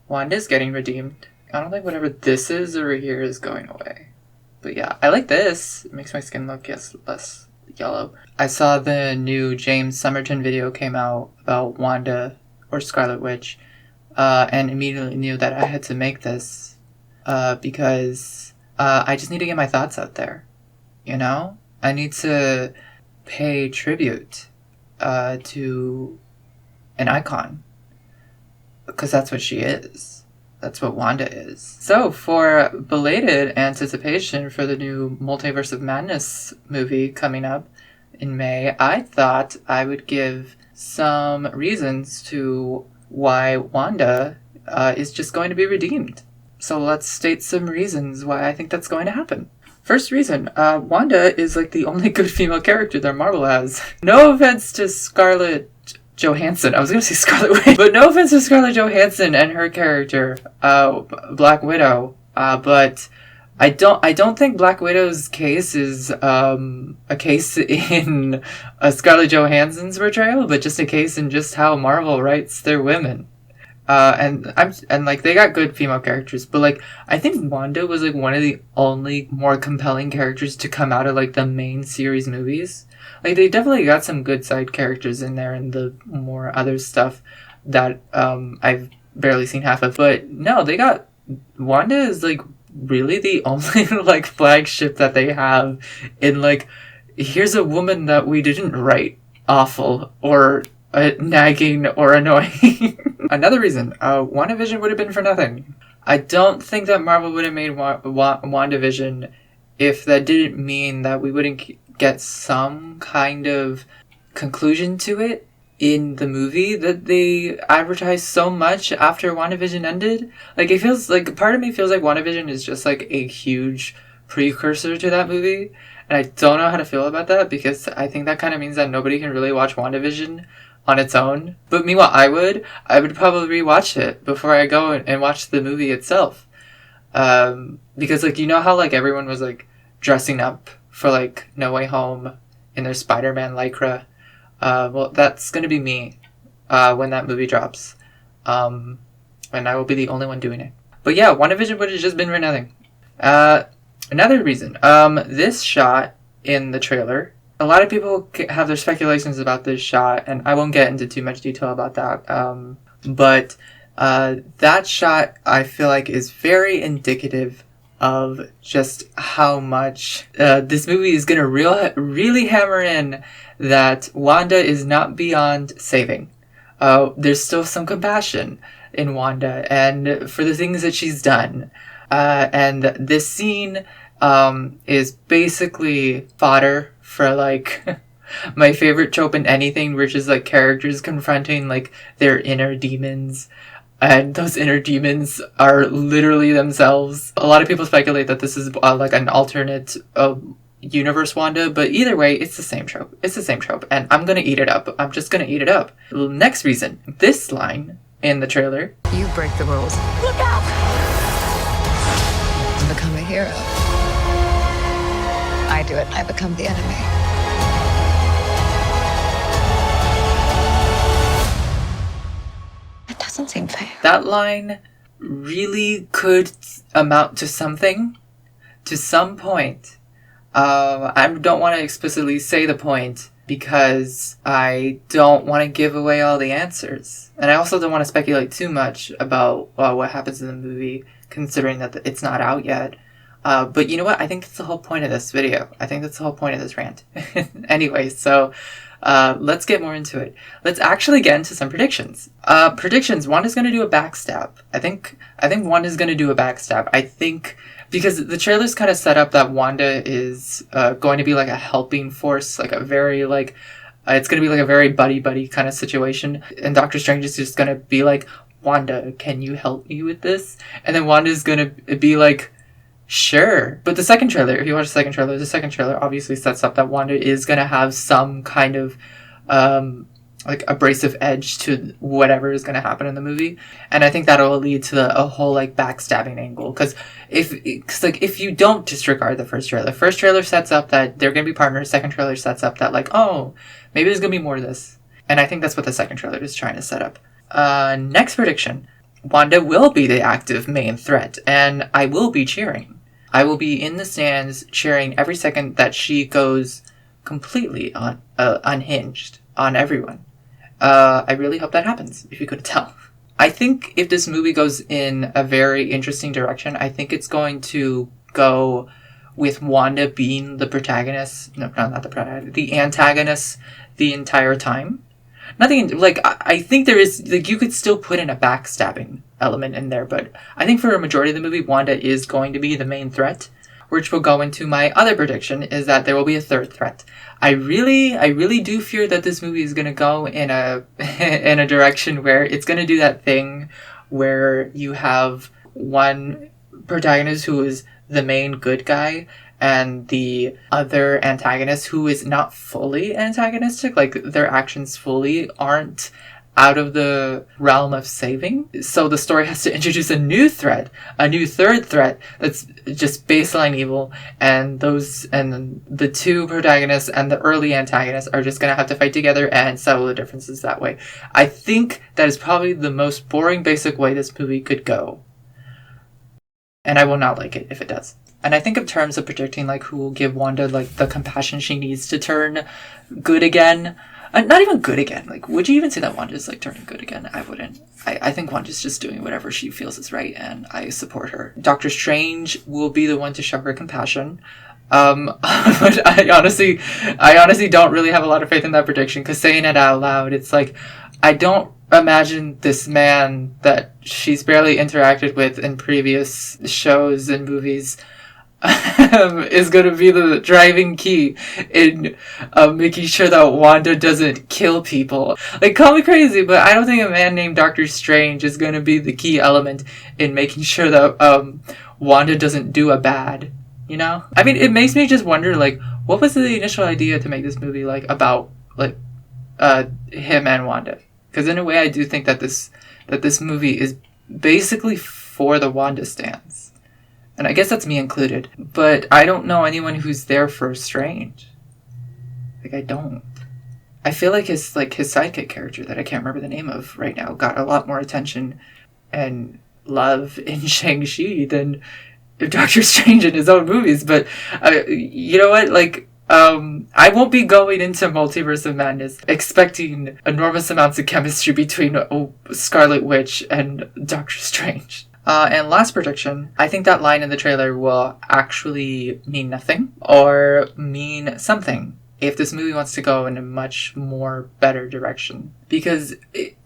Wanda's getting redeemed. I don't think whatever this is over here is going away. But yeah, I like this. It makes my skin look less yellow. I saw the new James Somerton video came out about Wanda or Scarlet Witch, and immediately knew that I had to make this because I just need to get my thoughts out there. You know? I need to pay tribute to an icon. Because that's what she is. That's what Wanda is. So, for belated anticipation for the new Multiverse of Madness movie coming up in May, I thought I would give some reasons to why Wanda is just going to be redeemed. So let's state some reasons why I think that's going to happen. First reason, Wanda is like the only good female character that Marvel has. No offense to Scarlett Johansson. I was going to say Scarlet Witch, but no offense to Scarlett Johansson and her character, Black Widow. But I don't think Black Widow's case is a case in Scarlett Johansson's portrayal, but just a case in just how Marvel writes their women. And like they got good female characters, but like I think Wanda was like one of the only more compelling characters to come out of like the main series movies. Like they definitely got some good side characters in there and the more other stuff that I've barely seen half of. But no, they got Wanda is like really the only like flagship that they have in like here's a woman that we didn't write awful or nagging or annoying. Another reason, WandaVision would have been for nothing. I don't think that Marvel would have made WandaVision if that didn't mean that we wouldn't get some kind of conclusion to it in the movie that they advertised so much after WandaVision ended. Like, it feels like, part of me feels like WandaVision is just like a huge precursor to that movie. And I don't know how to feel about that because I think that kind of means that nobody can really watch WandaVision on its own. But meanwhile, I would probably rewatch it before I go and watch the movie itself. Because like, you know how like everyone was like dressing up for like No Way Home in their Spider-Man lycra? Well, that's gonna be me when that movie drops. And I will be the only one doing it. But yeah, WandaVision would have just been for nothing. Another reason, this shot in the trailer, a lot of people have their speculations about this shot, and I won't get into too much detail about that. But that shot, I feel like, is very indicative of just how much this movie is going to really hammer in that Wanda is not beyond saving. There's still some compassion in Wanda and for the things that she's done. And this scene is basically fodder for like my favorite trope in anything, which is like characters confronting like their inner demons, and those inner demons are literally themselves. A lot of people speculate that this is like an alternate universe Wanda, but either way, it's the same trope. It's the same trope, and I'm gonna eat it up. I'm just gonna eat it up. Next reason, this line in the trailer. You break the rules. Look out! Become a hero. I do it, I become the enemy. It doesn't seem fair. That line really could amount to something, to some point. I don't want to explicitly say the point because I don't want to give away all the answers. And I also don't want to speculate too much about what happens in the movie, considering that it's not out yet. But you know what? I think that's the whole point of this video. I think that's the whole point of this rant. Anyway, so let's get more into it. Let's actually get into some predictions. Predictions. Wanda's going to do a backstab. I think Wanda's going to do a backstab. I think because the trailer's kind of set up that Wanda is going to be like a helping force, like a very like it's going to be like a very buddy kind of situation. And Doctor Strange is just going to be like, Wanda, can you help me with this? And then Wanda's going to be like, sure. But the second trailer, if you watch the second trailer obviously sets up that Wanda is going to have some kind of like abrasive edge to whatever is going to happen in the movie. And I think that'll lead to a whole like backstabbing angle. Because if you don't disregard the first trailer sets up that they're going to be partners. Second trailer sets up that like, oh, maybe there's going to be more of this. And I think that's what the second trailer is trying to set up. Next prediction. Wanda will be the active main threat, and I will be cheering. I will be in the stands cheering every second that she goes completely unhinged on everyone. I really hope that happens, if you couldn't tell. I think if this movie goes in a very interesting direction, I think it's going to go with Wanda being the protagonist. No, not the protagonist. The antagonist the entire time. Nothing, like, I think there is, like, you could still put in a backstabbing element in there, but I think for a majority of the movie, Wanda is going to be the main threat, which will go into my other prediction, is that there will be a third threat. I really do fear that this movie is going to go in a in a direction where it's going to do that thing where you have one protagonist who is the main good guy and the other antagonist who is not fully antagonistic, like their actions fully aren't out of the realm of saving. So the story has to introduce a new threat, a new third threat that's just baseline evil, and the two protagonists and the early antagonists are just gonna have to fight together and settle the differences that way. I think that is probably the most boring, basic way this movie could go. And I will not like it if it does. And I think in terms of predicting, like, who will give Wanda, like, the compassion she needs to turn good again. Not even good again. Like, would you even say that Wanda's, like, turning good again? I wouldn't. I think Wanda's just doing whatever she feels is right, and I support her. Doctor Strange will be the one to show her compassion. But I honestly don't really have a lot of faith in that prediction, because saying it out loud, it's like, I don't imagine this man that she's barely interacted with in previous shows and movies is going to be the driving key in making sure that Wanda doesn't kill people. Like, call me crazy, but I don't think a man named Doctor Strange is going to be the key element in making sure that Wanda doesn't do a bad, you know? I mean, it makes me just wonder, like, what was the initial idea to make this movie, like, about, like, him and Wanda? Because in a way, I do think that this movie is basically for the Wanda stans. And I guess that's me included. But I don't know anyone who's there for Strange. Like, I don't. I feel like his sidekick character that I can't remember the name of right now got a lot more attention and love in Shang-Chi than Doctor Strange in his own movies. But you know what? Like, I won't be going into Multiverse of Madness expecting enormous amounts of chemistry between Scarlet Witch and Doctor Strange. And last prediction, I think that line in the trailer will actually mean nothing or mean something if this movie wants to go in a much more better direction. Because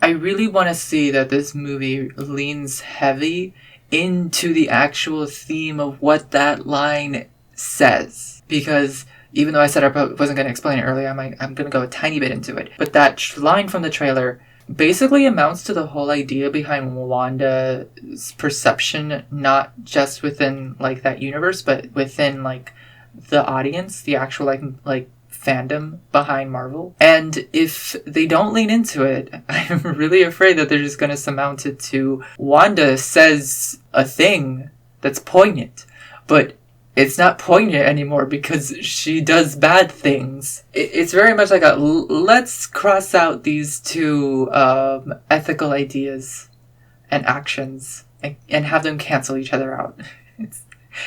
I really want to see that this movie leans heavy into the actual theme of what that line says. Because even though I said I wasn't going to explain it earlier, I'm going to go a tiny bit into it. But that line from the trailer basically amounts to the whole idea behind Wanda's perception, not just within, like, that universe, but within, like, the audience, the actual, like fandom behind Marvel. And if they don't lean into it, I'm really afraid that they're just going to surmount it to Wanda says a thing that's poignant, but it's not poignant anymore because she does bad things. It's very much like let's cross out these two ethical ideas and actions and have them cancel each other out.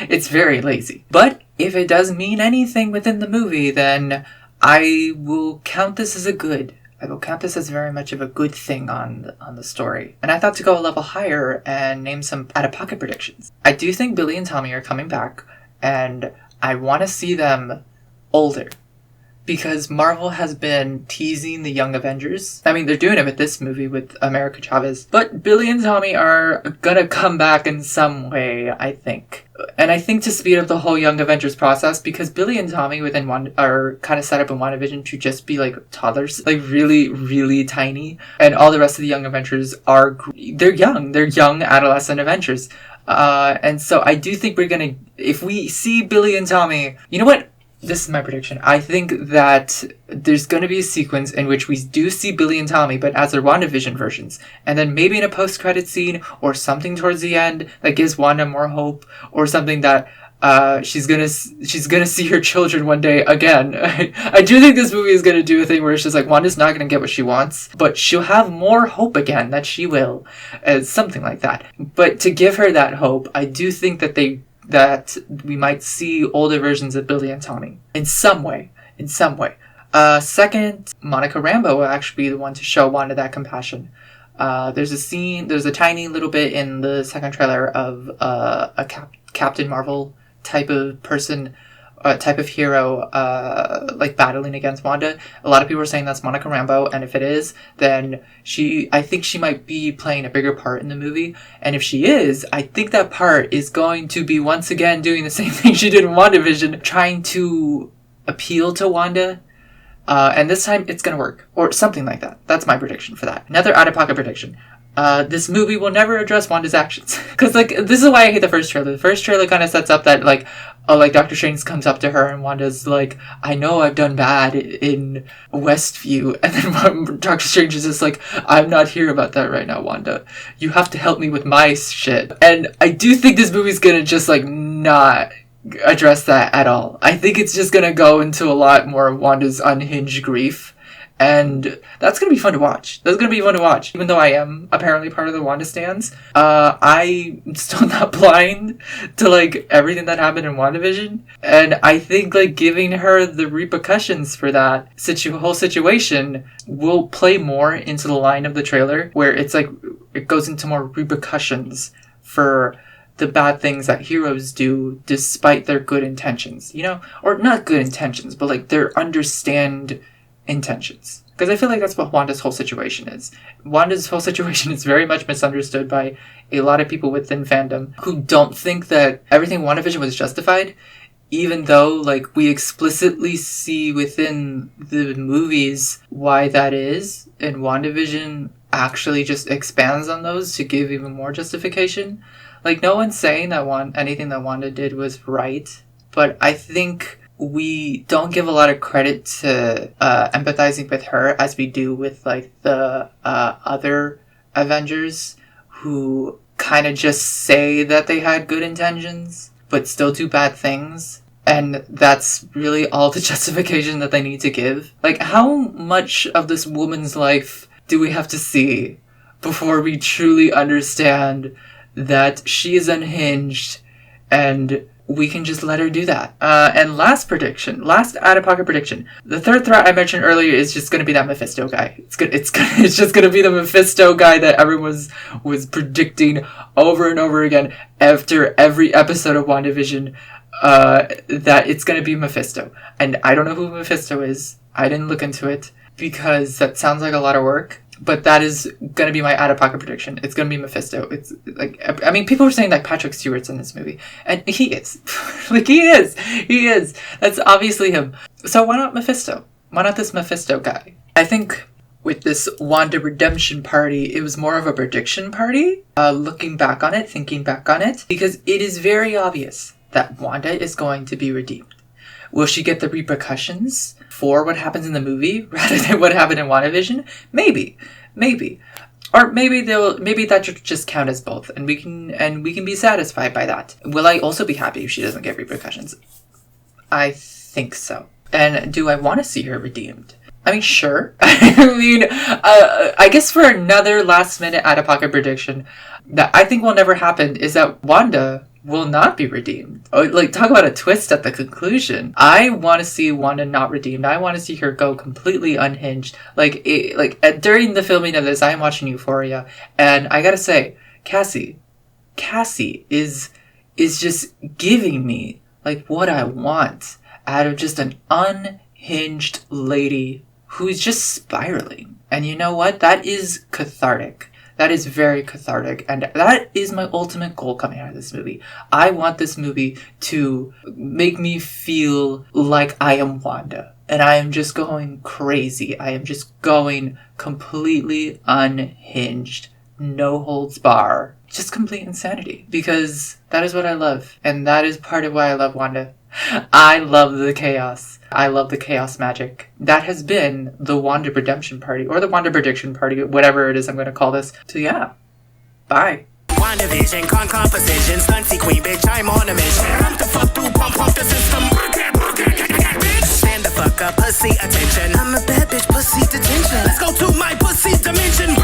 It's very lazy. But if it does mean anything within the movie, then I will count this as a good. I will count this as very much of a good thing on the story. And I thought to go a level higher and name some out-of-pocket predictions. I do think Billy and Tommy are coming back. And I want to see them older. Because Marvel has been teasing the Young Avengers. I mean, they're doing it with this movie with America Chavez. But Billy and Tommy are gonna come back in some way, I think. And I think to speed up the whole Young Avengers process, because Billy and Tommy are kind of set up in WandaVision to just be like toddlers. Like really, really tiny. And all the rest of the Young Avengers they're young. They're young adolescent Avengers. And so I do think if we see Billy and Tommy, you know what? This is my prediction. I think that there's going to be a sequence in which we do see Billy and Tommy, but as their WandaVision versions. And then maybe in a post-credit scene or something towards the end that gives Wanda more hope, or something that She's gonna see her children one day again. I do think this movie is gonna do a thing where it's just like Wanda's not gonna get what she wants, but she'll have more hope again that she will, something like that. But to give her that hope, I do think that we might see older versions of Billy and Tommy in some way. Second, Monica Rambeau will actually be the one to show Wanda that compassion. There's a tiny little bit in the second trailer of a Captain Marvel type of person, type of hero, like battling against Wanda. A lot of people are saying that's Monica Rambeau, and if it is, then I think she might be playing a bigger part in the movie. And if she is, I think that part is going to be once again doing the same thing she did in WandaVision, trying to appeal to Wanda. And this time it's gonna work, or something like that. That's my prediction for that. Another out-of-pocket prediction. This movie will never address Wanda's actions. Because, like, this is why I hate the first trailer. The first trailer kind of sets up that, like, Doctor Strange comes up to her and Wanda's like, I know I've done bad in Westview. And then Doctor Strange is just like, I'm not here about that right now, Wanda. You have to help me with my shit. And I do think this movie's gonna just, like, not address that at all. I think it's just gonna go into a lot more of Wanda's unhinged grief. And that's going to be fun to watch. Even though I am apparently part of the Wanda stans, I'm still not blind to, like, everything that happened in WandaVision. And I think, like, giving her the repercussions for that whole situation will play more into the line of the trailer, where it's like, it goes into more repercussions for the bad things that heroes do despite their good intentions, you know? Or not good intentions, but, like, their understand intentions. Because I feel like that's what Wanda's whole situation is. Wanda's whole situation is very much misunderstood by a lot of people within fandom who don't think that everything WandaVision was justified, even though, like, we explicitly see within the movies why that is, and WandaVision actually just expands on those to give even more justification. Like, no one's saying that anything that Wanda did was right, but I think we don't give a lot of credit to empathizing with her as we do with, like, the other Avengers who kind of just say that they had good intentions but still do bad things. And that's really all the justification that they need to give. Like, how much of this woman's life do we have to see before we truly understand that she is unhinged and we can just let her do that? And last out-of-pocket prediction. The third threat I mentioned earlier is just going to be that Mephisto guy. It's just going to be the Mephisto guy that everyone was predicting over and over again after every episode of WandaVision, that it's going to be Mephisto. And I don't know who Mephisto is. I didn't look into it because that sounds like a lot of work. But that is going to be my out-of-pocket prediction. It's going to be Mephisto. It's like, I mean, people are saying that Patrick Stewart's in this movie. And he is. Like, he is. That's obviously him. So why not Mephisto? Why not this Mephisto guy? I think with this Wanda redemption party, it was more of a prediction party. Looking back on it, thinking back on it. Because it is very obvious that Wanda is going to be redeemed. Will she get the repercussions for what happens in the movie rather than what happened in WandaVision? Maybe. Or maybe that should just count as both, and we can be satisfied by that. Will I also be happy if she doesn't get repercussions? I think so. And do I want to see her redeemed? I mean, sure. I guess for another last-minute out-of-pocket prediction that I think will never happen is that Wanda will not be redeemed. Like, talk about a twist at the conclusion. I want to see Wanda not redeemed. I want to see her go completely unhinged. During the filming of this, I am watching Euphoria, and I gotta say, Cassie is just giving me, like, what I want out of just an unhinged lady who's just spiraling. And you know what? That is cathartic. That is very cathartic, and that is my ultimate goal coming out of this movie. I want this movie to make me feel like I am Wanda, and I am just going crazy. I am just going completely unhinged, no holds bar, just complete insanity, because that is what I love, and that is part of why I love Wanda. I love the chaos. I love the chaos magic. That has been the Wanda Redemption Party, or the Wanda Prediction Party, whatever it is I'm going to call this. So yeah, bye. Wanda vision, con precision, stunty queen, bitch, I'm on a mission. Pump the fuck through, pump the system. Bitch, stand the fuck up, pussy attention. I'm a bad bitch, pussy detention. Let's go to my pussy dimension.